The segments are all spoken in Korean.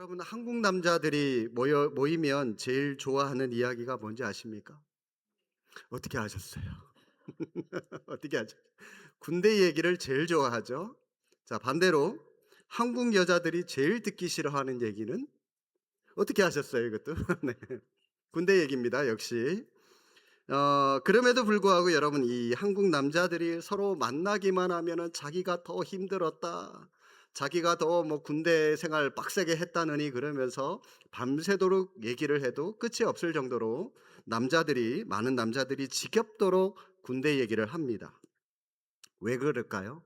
여러분, 한국 남자들이 모이면 제일 좋아하는 이야기가 뭔지 아십니까? 어떻게 아셨어요? 어떻게 아죠? 군대 얘기를 제일 좋아하죠. 자, 반대로 한국 여자들이 제일 듣기 싫어하는 얘기는 어떻게 아셨어요, 이것도? 네. 군대 얘기입니다, 역시. 그럼에도 불구하고 여러분, 이 한국 남자들이 서로 만나기만 하면은 자기가 더 힘들었다, 자기가 더 뭐 군대 생활 빡세게 했다느니 그러면서 밤새도록 얘기를 해도 끝이 없을 정도로 많은 남자들이 지겹도록 군대 얘기를 합니다. 왜 그럴까요?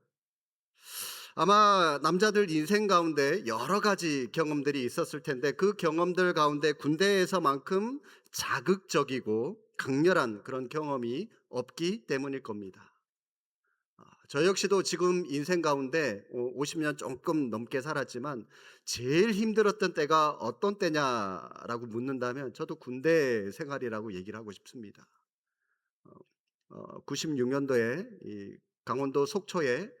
아마 남자들 인생 가운데 여러 가지 경험들이 있었을 텐데 그 경험들 가운데 군대에서만큼 자극적이고 강렬한 그런 경험이 없기 때문일 겁니다. 저 역시도 지금 인생 가운데 50년 조금 넘게 살았지만 제일 힘들었던 때가 어떤 때냐라고 묻는다면 저도 군대 생활이라고 얘기를 하고 싶습니다. 96년도에 이 강원도 속초에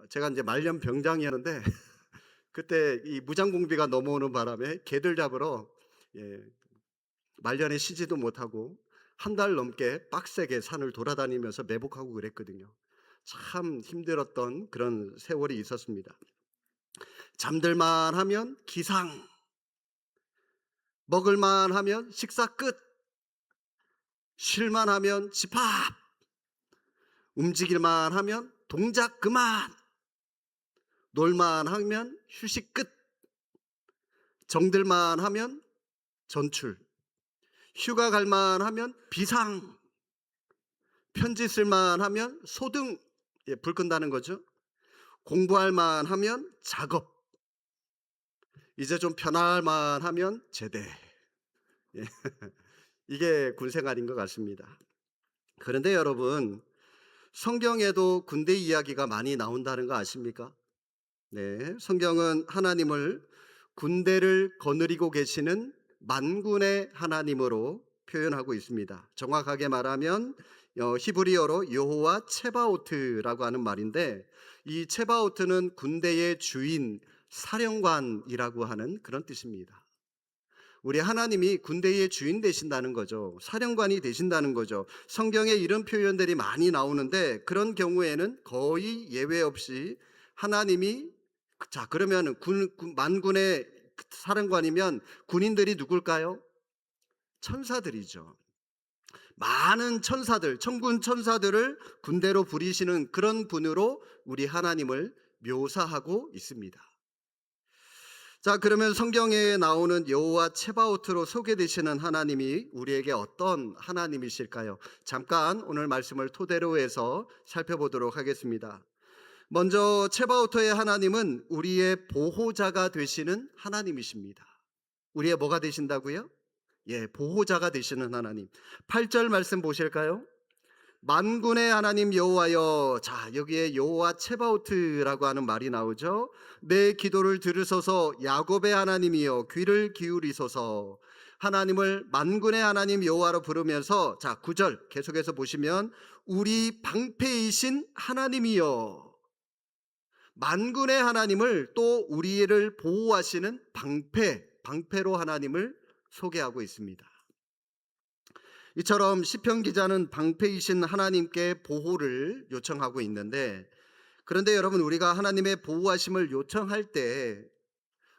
제가 이제 말년 병장이었는데 그때 이 무장공비가 넘어오는 바람에 개들 잡으러, 예, 말년에 쉬지도 못하고 한 달 넘게 빡세게 산을 돌아다니면서 매복하고 그랬거든요. 참 힘들었던 그런 세월이 있었습니다. 잠들만 하면 기상, 먹을만 하면 식사 끝, 쉴만 하면 집합, 움직일만 하면 동작 그만, 놀만 하면 휴식 끝, 정들만 하면 전출, 휴가 갈만 하면 비상, 편지 쓸만 하면 소등, 예, 불 끈다는 거죠. 공부할 만 하면 작업, 이제 좀 편할 만 하면 제대. 예, 이게 군 생활인 것 같습니다. 그런데 여러분, 성경에도 군대 이야기가 많이 나온다는 거 아십니까? 네, 성경은 하나님을 군대를 거느리고 계시는 만군의 하나님으로 표현하고 있습니다. 정확하게 말하면 히브리어로 여호와 체바오트라고 하는 말인데, 이 체바오트는 군대의 주인, 사령관이라고 하는 그런 뜻입니다. 우리 하나님이 군대의 주인 되신다는 거죠. 사령관이 되신다는 거죠. 성경에 이런 표현들이 많이 나오는데 그런 경우에는 거의 예외 없이 하나님이, 자, 그러면 만군의 사령관이면 군인들이 누굴까요? 천사들이죠. 많은 천사들, 천군 천사들을 군대로 부리시는 그런 분으로 우리 하나님을 묘사하고 있습니다. 자, 그러면 성경에 나오는 여호와 체바오트로 소개되시는 하나님이 우리에게 어떤 하나님이실까요? 잠깐 오늘 말씀을 토대로 해서 살펴보도록 하겠습니다. 먼저 체바오트의 하나님은 우리의 보호자가 되시는 하나님이십니다. 우리의 뭐가 되신다고요? 예, 보호자가 되시는 하나님. 8절 말씀 보실까요? 만군의 하나님 여호와여. 자, 여기에 여호와 체바오트라고 하는 말이 나오죠. 내 기도를 들으소서 야곱의 하나님이여 귀를 기울이소서. 하나님을 만군의 하나님 여호와로 부르면서, 자, 9절 계속해서 보시면 우리 방패이신 하나님이여. 만군의 하나님을 또 우리를 보호하시는 방패로 하나님을 소개하고 있습니다. 이처럼 시편 기자는 방패이신 하나님께 보호를 요청하고 있는데, 그런데 여러분, 우리가 하나님의 보호하심을 요청할 때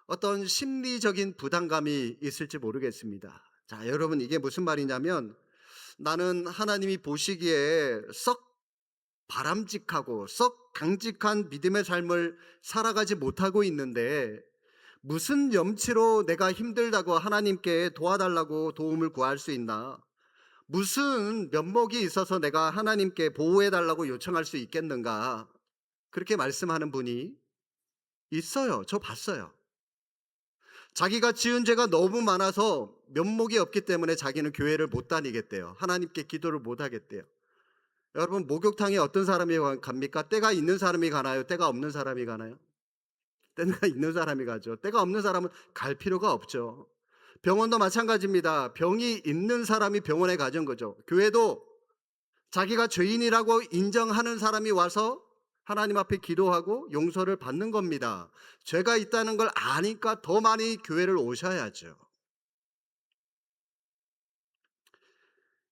어떤 심리적인 부담감이 있을지 모르겠습니다. 자, 여러분, 이게 무슨 말이냐면 나는 하나님이 보시기에 썩 바람직하고 썩 강직한 믿음의 삶을 살아가지 못하고 있는데 무슨 염치로 내가 힘들다고 하나님께 도와달라고 도움을 구할 수 있나? 무슨 면목이 있어서 내가 하나님께 보호해달라고 요청할 수 있겠는가? 그렇게 말씀하는 분이 있어요. 저 봤어요. 자기가 지은 죄가 너무 많아서 면목이 없기 때문에 자기는 교회를 못 다니겠대요. 하나님께 기도를 못 하겠대요. 여러분, 목욕탕에 어떤 사람이 갑니까? 때가 있는 사람이 가나요? 때가 없는 사람이 가나요? 때가 있는 사람이 가죠. 때가 없는 사람은 갈 필요가 없죠. 병원도 마찬가지입니다. 병이 있는 사람이 병원에 가는 거죠. 교회도 자기가 죄인이라고 인정하는 사람이 와서 하나님 앞에 기도하고 용서를 받는 겁니다. 죄가 있다는 걸 아니까 더 많이 교회를 오셔야죠.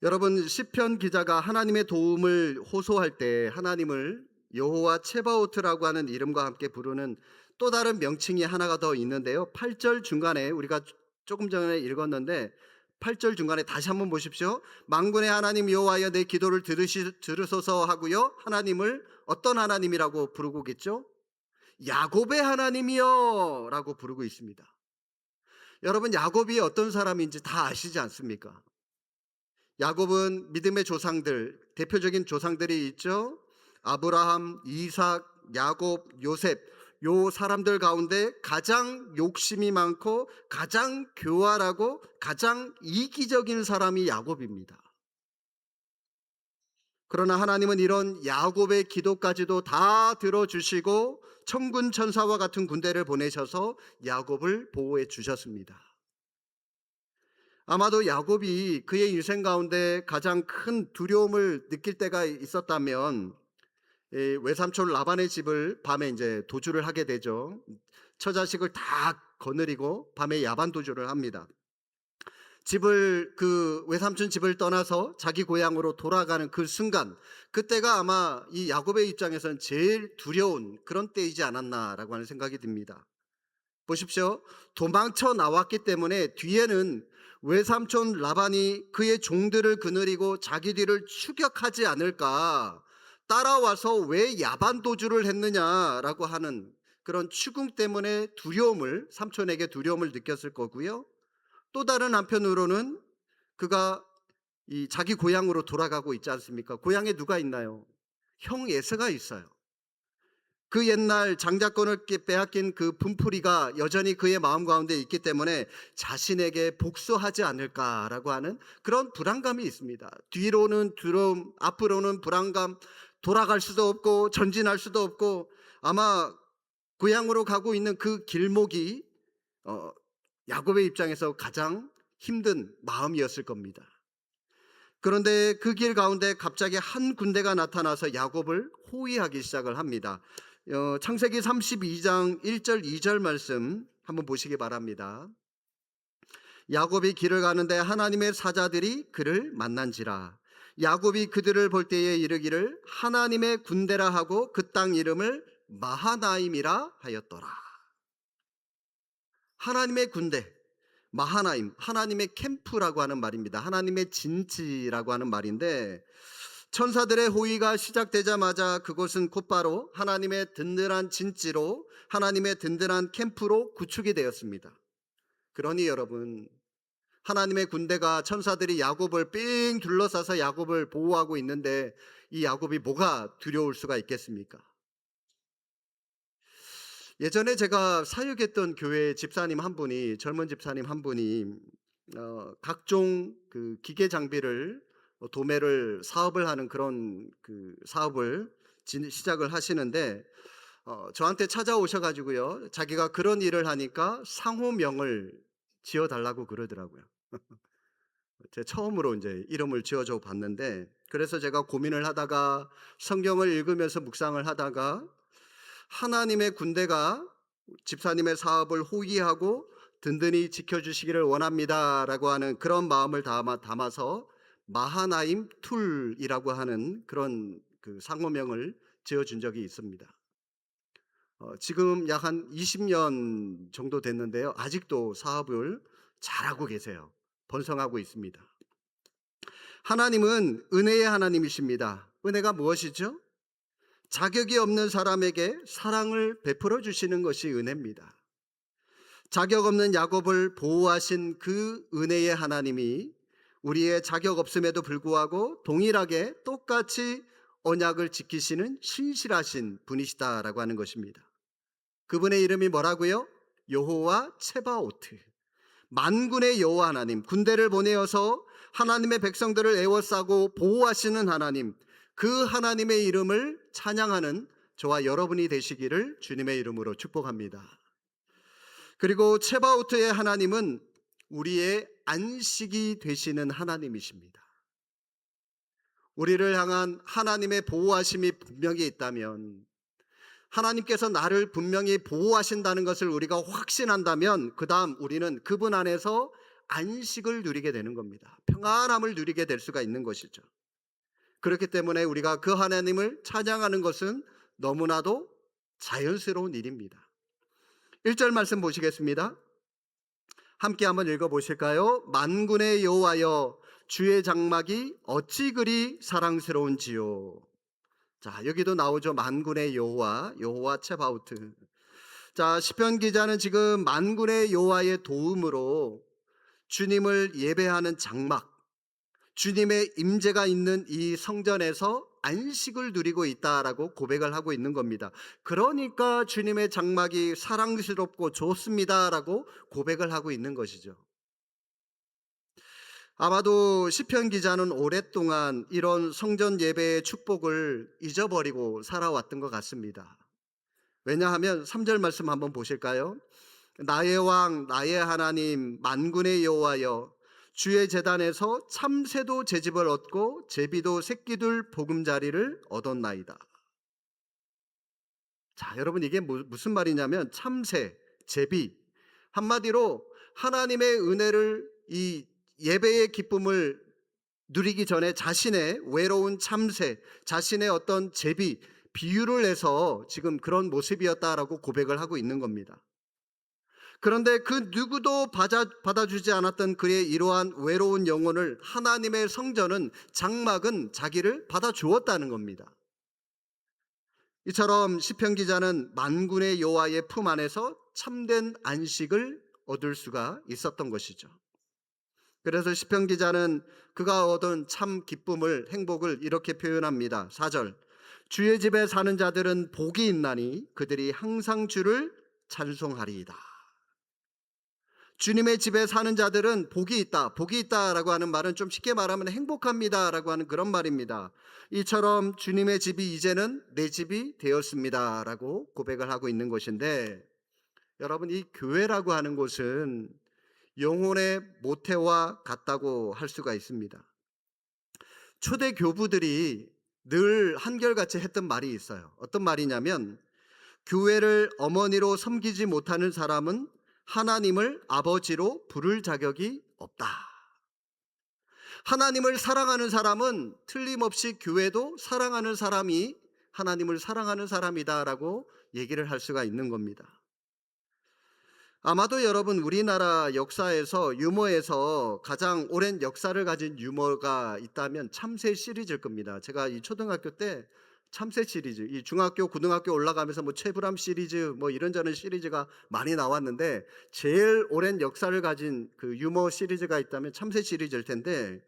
여러분, 시편 기자가 하나님의 도움을 호소할 때 하나님을 여호와 체바오트라고 하는 이름과 함께 부르는 또 다른 명칭이 하나가 더 있는데요. 8절 중간에 우리가 조금 전에 읽었는데 8절 중간에 다시 한번 보십시오. 만군의 하나님 여호와여 내 기도를 들으소서 하고요. 하나님을 어떤 하나님이라고 부르고 있겠죠? 야곱의 하나님이여 라고 부르고 있습니다. 여러분, 야곱이 어떤 사람인지 다 아시지 않습니까? 야곱은 믿음의 조상들, 대표적인 조상들이 있죠. 아브라함, 이삭, 야곱, 요셉, 요 사람들 가운데 가장 욕심이 많고 가장 교활하고 가장 이기적인 사람이 야곱입니다. 그러나 하나님은 이런 야곱의 기도까지도 다 들어주시고 천군 천사와 같은 군대를 보내셔서 야곱을 보호해 주셨습니다. 아마도 야곱이 그의 인생 가운데 가장 큰 두려움을 느낄 때가 있었다면 외삼촌 라반의 집을 밤에 이제 도주를 하게 되죠. 처자식을 다 거느리고 밤에 야반 도주를 합니다. 그 외삼촌 집을 떠나서 자기 고향으로 돌아가는 그 순간, 그때가 아마 이 야곱의 입장에서는 제일 두려운 그런 때이지 않았나라고 하는 생각이 듭니다. 보십시오. 도망쳐 나왔기 때문에 뒤에는 외삼촌 라반이 그의 종들을 거느리고 자기 뒤를 추격하지 않을까, 따라와서 왜 야반 도주를 했느냐라고 하는 그런 추궁 때문에 삼촌에게 두려움을 느꼈을 거고요. 또 다른 한편으로는 그가 자기 고향으로 돌아가고 있지 않습니까? 고향에 누가 있나요? 형 에서가 있어요. 그 옛날 장자권을 빼앗긴 그 분풀이가 여전히 그의 마음 가운데 있기 때문에 자신에게 복수하지 않을까라고 하는 그런 불안감이 있습니다. 뒤로는 두려움, 앞으로는 불안감, 돌아갈 수도 없고 전진할 수도 없고, 아마 고향으로 가고 있는 그 길목이 야곱의 입장에서 가장 힘든 마음이었을 겁니다. 그런데 그 길 가운데 갑자기 한 군대가 나타나서 야곱을 호위하기 시작을 합니다. 창세기 32장 1절 2절 말씀 한번 보시기 바랍니다. 야곱이 길을 가는데 하나님의 사자들이 그를 만난지라. 야곱이 그들을 볼 때에 이르기를 하나님의 군대라 하고 그 땅 이름을 마하나임이라 하였더라. 하나님의 군대, 마하나임, 하나님의 캠프라고 하는 말입니다. 하나님의 진지라고 하는 말인데, 천사들의 호위가 시작되자마자 그곳은 곧바로 하나님의 든든한 진지로, 하나님의 든든한 캠프로 구축이 되었습니다. 그러니 여러분, 하나님의 군대가, 천사들이 야곱을 삥 둘러싸서 야곱을 보호하고 있는데 이 야곱이 뭐가 두려울 수가 있겠습니까? 예전에 제가 사역했던 교회 집사님 한 분이, 젊은 집사님 한 분이 각종 그 기계 장비를 도매를 사업을 하는 그런 그 사업을 시작을 하시는데 저한테 찾아오셔가지고요, 자기가 그런 일을 하니까 상호명을 지어달라고 그러더라고요. 제가 처음으로 이제 이름을 지어줘 봤는데, 그래서 제가 고민을 하다가 성경을 읽으면서 묵상을 하다가 하나님의 군대가 집사님의 사업을 호위하고 든든히 지켜주시기를 원합니다라고 하는 그런 마음을 담아서 마하나임 툴이라고 하는 그런 그 상호명을 지어준 적이 있습니다. 지금 약 한 20년 정도 됐는데요, 아직도 사업을 잘하고 계세요. 번성하고 있습니다. 하나님은 은혜의 하나님이십니다. 은혜가 무엇이죠? 자격이 없는 사람에게 사랑을 베풀어 주시는 것이 은혜입니다. 자격 없는 야곱을 보호하신 그 은혜의 하나님이 우리의 자격 없음에도 불구하고 동일하게 똑같이 언약을 지키시는 신실하신 분이시다라고 하는 것입니다. 그분의 이름이 뭐라고요? 여호와 체바오트, 만군의 여호와 하나님, 군대를 보내어서 하나님의 백성들을 에워싸고 보호하시는 하나님, 그 하나님의 이름을 찬양하는 저와 여러분이 되시기를 주님의 이름으로 축복합니다. 그리고 체바오트의 하나님은 우리의 안식이 되시는 하나님이십니다. 우리를 향한 하나님의 보호하심이 분명히 있다면 하나님께서 나를 분명히 보호하신다는 것을 우리가 확신한다면 그 다음 우리는 그분 안에서 안식을 누리게 되는 겁니다. 평안함을 누리게 될 수가 있는 것이죠. 그렇기 때문에 우리가 그 하나님을 찬양하는 것은 너무나도 자연스러운 일입니다. 1절 말씀 보시겠습니다. 함께 한번 읽어보실까요? 만군의 여호와여 주의 장막이 어찌 그리 사랑스러운지요. 자, 여기도 나오죠. 만군의 여호와, 여호와 체바우트. 자, 시편 기자는 지금 만군의 여호와의 도움으로 주님을 예배하는 장막, 주님의 임재가 있는 이 성전에서 안식을 누리고 있다라고 고백을 하고 있는 겁니다. 그러니까 주님의 장막이 사랑스럽고 좋습니다라고 고백을 하고 있는 것이죠. 아마도 시편 기자는 오랫동안 이런 성전 예배의 축복을 잊어버리고 살아왔던 것 같습니다. 왜냐하면 3절 말씀 한번 보실까요? 나의 왕 나의 하나님 만군의 여호와여 주의 제단에서 참새도 제집을 얻고 제비도 새끼들 보금자리를 얻었나이다. 자, 여러분 이게 무슨 말이냐면 참새, 제비, 한마디로 하나님의 은혜를, 이 예배의 기쁨을 누리기 전에 자신의 외로운 참새, 자신의 어떤 제비, 비유를 해서 지금 그런 모습이었다라고 고백을 하고 있는 겁니다. 그런데 그 누구도 받아주지 않았던 그의 이러한 외로운 영혼을 하나님의 성전은, 장막은 자기를 받아주었다는 겁니다. 이처럼 시편 기자는 만군의 여호와의 품 안에서 참된 안식을 얻을 수가 있었던 것이죠. 그래서 시편 기자는 그가 얻은 참 기쁨을, 행복을 이렇게 표현합니다. 4절 주의 집에 사는 자들은 복이 있나니 그들이 항상 주를 찬송하리이다. 주님의 집에 사는 자들은 복이 있다. 복이 있다라고 하는 말은 좀 쉽게 말하면 행복합니다라고 하는 그런 말입니다. 이처럼 주님의 집이 이제는 내 집이 되었습니다라고 고백을 하고 있는 것인데, 여러분 이 교회라고 하는 곳은 영혼의 모태와 같다고 할 수가 있습니다. 초대 교부들이 늘 한결같이 했던 말이 있어요. 어떤 말이냐면 교회를 어머니로 섬기지 못하는 사람은 하나님을 아버지로 부를 자격이 없다. 하나님을 사랑하는 사람은 틀림없이 교회도 사랑하는 사람이 하나님을 사랑하는 사람이다라고 얘기를 할 수가 있는 겁니다. 아마도 여러분 우리나라 역사에서 유머에서 가장 오랜 역사를 가진 유머가 있다면 참새 시리즈일 겁니다. 제가 이 초등학교 때 참새 시리즈, 이 중학교 고등학교 올라가면서 뭐 최불암 시리즈 뭐 이런저런 시리즈가 많이 나왔는데 제일 오랜 역사를 가진 그 유머 시리즈가 있다면 참새 시리즈일 텐데,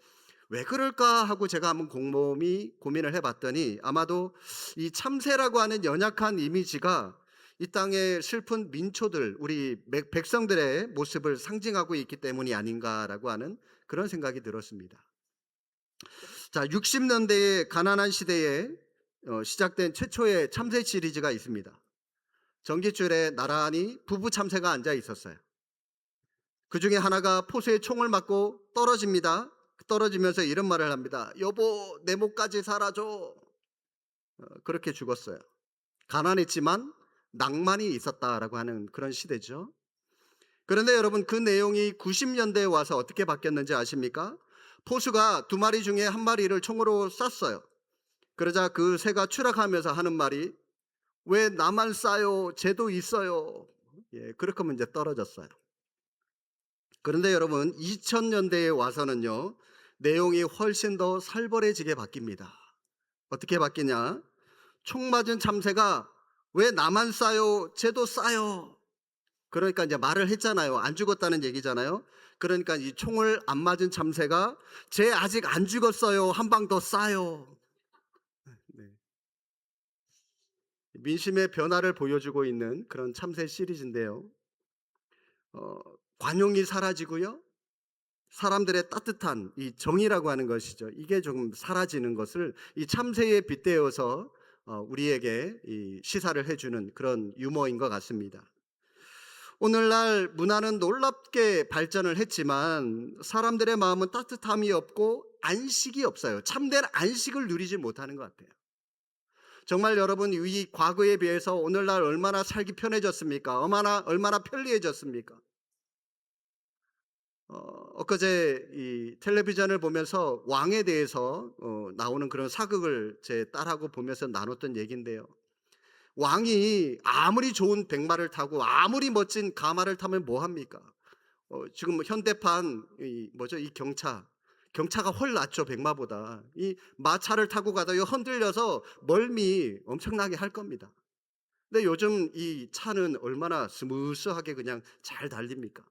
왜 그럴까 하고 제가 한번 곰곰이 고민을 해봤더니 아마도 이 참새라고 하는 연약한 이미지가 이 땅의 슬픈 민초들, 우리 백성들의 모습을 상징하고 있기 때문이 아닌가라고 하는 그런 생각이 들었습니다. 자, 60년대의 가난한 시대에 시작된 최초의 참새 시리즈가 있습니다. 전깃줄에 나란히 부부 참새가 앉아 있었어요. 그 중에 하나가 포수의 총을 맞고 떨어집니다. 떨어지면서 이런 말을 합니다. 여보, 내 목까지 살아줘. 그렇게 죽었어요. 가난했지만 낭만이 있었다라고 하는 그런 시대죠. 그런데 여러분 그 내용이 90년대에 와서 어떻게 바뀌었는지 아십니까? 포수가 두 마리 중에 한 마리를 총으로 쐈어요. 그러자 그 새가 추락하면서 하는 말이 왜 나만 쏴요? 쟤도 있어요. 예, 그렇게 하면 이제 떨어졌어요. 그런데 여러분 2000년대에 와서는요, 내용이 훨씬 더 살벌해지게 바뀝니다. 어떻게 바뀌냐? 총 맞은 참새가 왜 나만 쏴요? 쟤도 쏴요. 그러니까 이제 말을 했잖아요. 안 죽었다는 얘기잖아요. 그러니까 이 총을 안 맞은 참새가 쟤 아직 안 죽었어요. 한 방 더 쏴요. 네. 민심의 변화를 보여주고 있는 그런 참새 시리즈인데요. 관용이 사라지고요. 사람들의 따뜻한 이 정의라고 하는 것이죠. 이게 조금 사라지는 것을 이 참새에 빗대어서 우리에게 이 시사를 해주는 그런 유머인 것 같습니다. 오늘날 문화는 놀랍게 발전을 했지만 사람들의 마음은 따뜻함이 없고 안식이 없어요. 참된 안식을 누리지 못하는 것 같아요. 정말 여러분 이 과거에 비해서 오늘날 얼마나 살기 편해졌습니까? 얼마나 편리해졌습니까? 엊그제 이 텔레비전을 보면서 왕에 대해서 나오는 그런 사극을 제 딸하고 보면서 나눴던 얘기인데요. 왕이 아무리 좋은 백마를 타고 아무리 멋진 가마를 타면 뭐 합니까? 지금 현대판 이 뭐죠? 이 경차가 훨 낫죠, 백마보다. 이 마차를 타고 가다가 흔들려서 멀미 엄청나게 할 겁니다. 근데 요즘 이 차는 얼마나 스무스하게 그냥 잘 달립니까?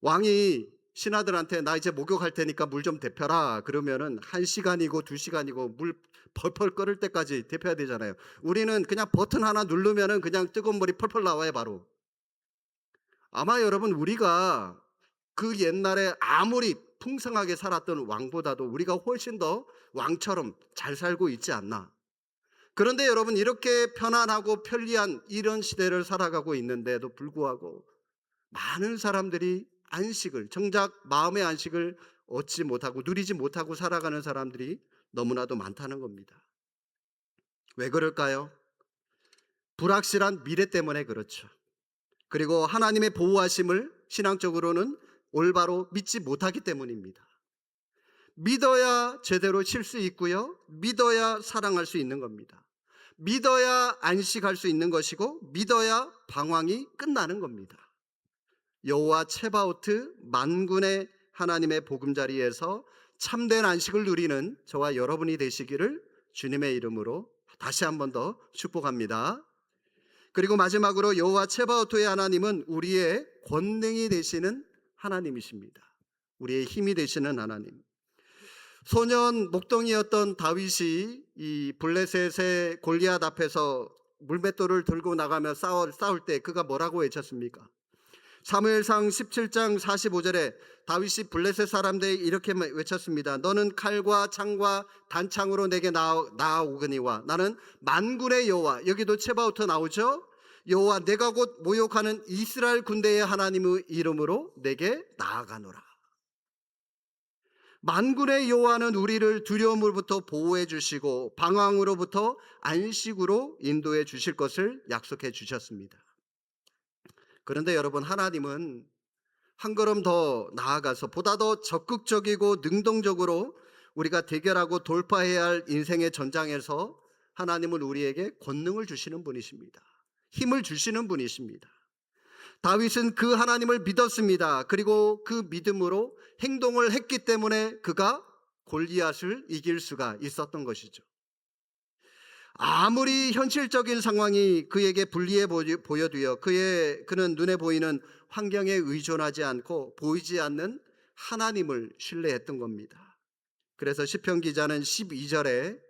왕이 신하들한테 "나 이제 목욕할 테니까 물 좀 데펴라." 그러면은 1시간이고 2시간이고 물 펄펄 끓을 때까지 데펴야 되잖아요. 우리는 그냥 버튼 하나 누르면은 그냥 뜨거운 물이 펄펄 나와요, 바로. 아마 여러분 우리가 그 옛날에 아무리 풍성하게 살았던 왕보다도 우리가 훨씬 더 왕처럼 잘 살고 있지 않나. 그런데 여러분 이렇게 편안하고 편리한 이런 시대를 살아가고 있는데도 불구하고 많은 사람들이 정작 마음의 안식을 얻지 못하고 누리지 못하고 살아가는 사람들이 너무나도 많다는 겁니다. 왜 그럴까요? 불확실한 미래 때문에 그렇죠. 그리고 하나님의 보호하심을 신앙적으로는 올바로 믿지 못하기 때문입니다. 믿어야 제대로 쉴 수 있고요. 믿어야 사랑할 수 있는 겁니다. 믿어야 안식할 수 있는 것이고 믿어야 방황이 끝나는 겁니다. 여호와 체바오트 만군의 하나님의 보금자리에서 참된 안식을 누리는 저와 여러분이 되시기를 주님의 이름으로 다시 한 번 더 축복합니다. 그리고 마지막으로 여호와 체바오트의 하나님은 우리의 권능이 되시는 하나님이십니다. 우리의 힘이 되시는 하나님. 소년 목동이었던 다윗이 이 블레셋의 골리앗 앞에서 물맷돌을 들고 나가며 싸울 때 그가 뭐라고 외쳤습니까? 사무엘상 17장 45절에 다윗이 블레셋 사람들에게 이렇게 외쳤습니다. 너는 칼과 창과 단창으로 내게 나아오거니와 나는 만군의 여호와, 여기도 체바오트 나오죠? 여호와 내가 곧 모욕하는 이스라엘 군대의 하나님의 이름으로 내게 나아가노라. 만군의 여호와는 우리를 두려움으로부터 보호해 주시고 방황으로부터 안식으로 인도해 주실 것을 약속해 주셨습니다. 그런데 여러분 하나님은 한 걸음 더 나아가서 보다 더 적극적이고 능동적으로 우리가 대결하고 돌파해야 할 인생의 전장에서 하나님은 우리에게 권능을 주시는 분이십니다. 힘을 주시는 분이십니다. 다윗은 그 하나님을 믿었습니다. 그리고 그 믿음으로 행동을 했기 때문에 그가 골리앗을 이길 수가 있었던 것이죠. 아무리 현실적인 상황이 그에게 불리해 보여도요, 그는 눈에 보이는 환경에 의존하지 않고 보이지 않는 하나님을 신뢰했던 겁니다. 그래서 시편 기자는 12절에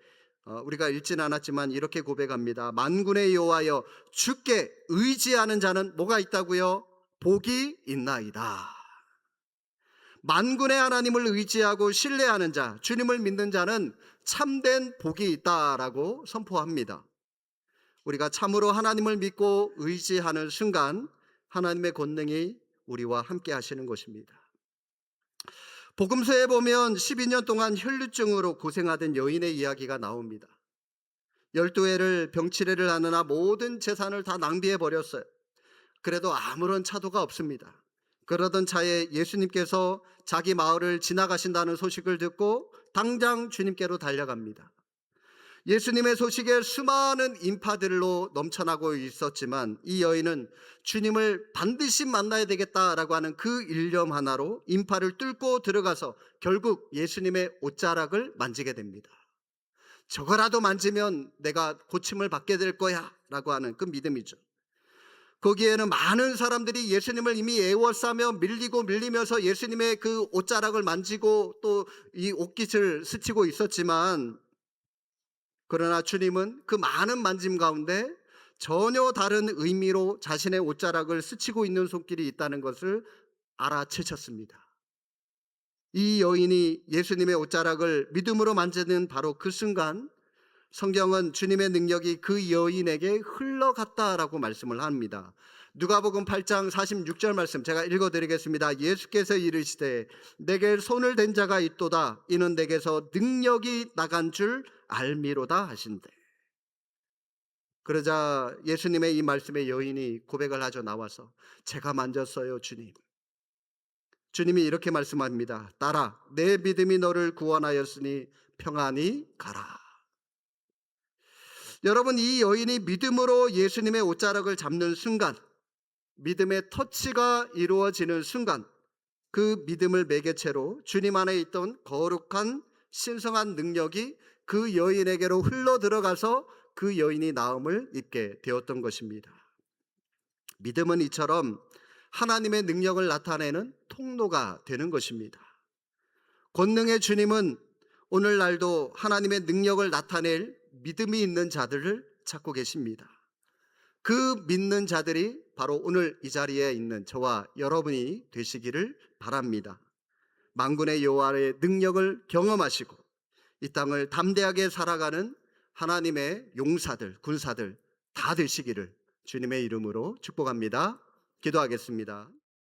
우리가 읽진 않았지만 이렇게 고백합니다. 만군의 여호와여, 주께 의지하는 자는 뭐가 있다고요? 복이 있나이다. 만군의 하나님을 의지하고 신뢰하는 자, 주님을 믿는 자는 참된 복이 있다라고 선포합니다. 우리가 참으로 하나님을 믿고 의지하는 순간 하나님의 권능이 우리와 함께 하시는 것입니다. 복음서에 보면 12년 동안 혈루증으로 고생하던 여인의 이야기가 나옵니다. 12회를 병치레를 하느라 모든 재산을 다 낭비해 버렸어요. 그래도 아무런 차도가 없습니다. 그러던 차에 예수님께서 자기 마을을 지나가신다는 소식을 듣고 당장 주님께로 달려갑니다. 예수님의 소식에 수많은 인파들로 넘쳐나고 있었지만 이 여인은 주님을 반드시 만나야 되겠다라고 하는 그 일념 하나로 인파를 뚫고 들어가서 결국 예수님의 옷자락을 만지게 됩니다. 저거라도 만지면 내가 고침을 받게 될 거야 라고 하는 그 믿음이죠. 거기에는 많은 사람들이 예수님을 이미 애워싸며 밀리면서 예수님의 그 옷자락을 만지고 또 이 옷깃을 스치고 있었지만, 그러나 주님은 그 많은 만짐 가운데 전혀 다른 의미로 자신의 옷자락을 스치고 있는 손길이 있다는 것을 알아채셨습니다. 이 여인이 예수님의 옷자락을 믿음으로 만지는 바로 그 순간 성경은 주님의 능력이 그 여인에게 흘러갔다라고 말씀을 합니다. 누가복음 8장 46절 말씀 제가 읽어드리겠습니다. 예수께서 이르시되 내게 손을 댄 자가 있도다. 이는 내게서 능력이 나간 줄 알미로다 하신대. 그러자 예수님의 이 말씀에 여인이 고백을 하죠. 나와서 제가 만졌어요 주님. 주님이 이렇게 말씀합니다. 딸아, 내 믿음이 너를 구원하였으니 평안히 가라. 여러분, 이 여인이 믿음으로 예수님의 옷자락을 잡는 순간, 믿음의 터치가 이루어지는 순간, 그 믿음을 매개체로 주님 안에 있던 거룩한 신성한 능력이 그 여인에게로 흘러 들어가서 그 여인이 나음을 입게 되었던 것입니다. 믿음은 이처럼 하나님의 능력을 나타내는 통로가 되는 것입니다. 권능의 주님은 오늘날도 하나님의 능력을 나타낼 믿음이 있는 자들을 찾고 계십니다. 그 믿는 자들이 바로 오늘 이 자리에 있는 저와 여러분이 되시기를 바랍니다. 만군의 여호와의 능력을 경험하시고 이 땅을 담대하게 살아가는 하나님의 용사들, 군사들 다 되시기를 주님의 이름으로 축복합니다. 기도하겠습니다.